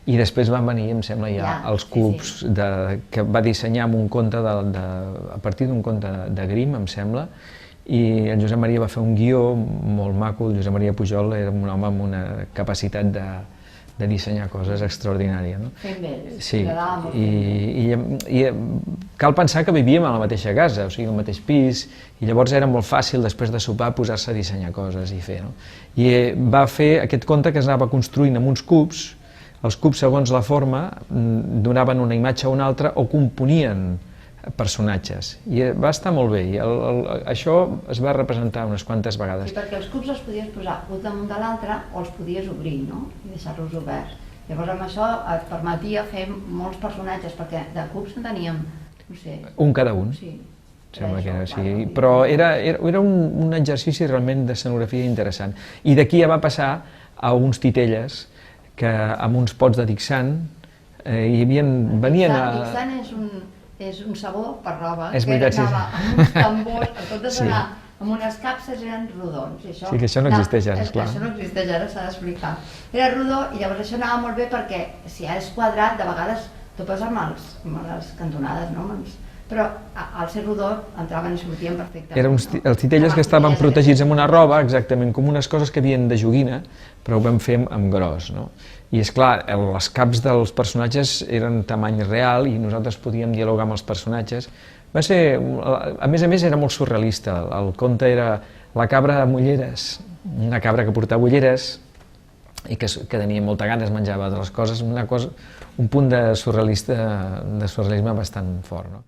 I després van venir, em sembla, ja els clubs que va dissenyar amb un conte a partir d'un conte de Grimm, em sembla, i el Josep Maria va fer un guió molt maco. El Josep Maria Pujol era un home amb una capacitat de dissenyar coses extraordinària. Fent bé, sí, i cal pensar que vivíem a la mateixa casa, o sigui, al mateix pis, i llavors era molt fàcil, després de sopar, posar-se a dissenyar coses i fer. I va fer aquest conte que es anava construint amb uns cubs. Els cubs, segons la forma, donaven una imatge a una altra o componien personatges. I va estar molt bé, i això es va representar unes quantes vegades. Sí, perquè els cubs els podies posar un damunt de l'altre o els podies obrir, no? I deixar-los oberts. Llavors amb això et permetia fer molts personatges, perquè de cubs en teníem, no sé... Un cada un. Sí. Sembla que era així, però era un exercici realment d'escenografia interessant. I d'aquí ja va passar a uns titelles que amb uns pots de Dixant venien a... Dixant és un sabó per roba, que anava amb uns tambors, en comptes d'anar amb unes capses eren rodons. Sí, que això no existeix ara, esclar. Això no existeix ara, s'ha d'explicar. Era rodó i llavors això anava molt bé perquè si és quadrat, de vegades topes amb les cantonades, no? Però al ser rodó entraven i sortien perfectament. Eren els titelles que estaven protegits amb una roba, exactament, com unes coses que havien de joguina, però ho vam fer amb gros, no? I esclar, els caps dels personatges eren tamany real i nosaltres podíem dialogar amb els personatges. Va ser, a més, era molt surrealista. El conte era la cabra amb ulleres, una cabra que portava ulleres i que tenia molta gana, es menjava de les coses, un punt de surrealisme bastant fort, no?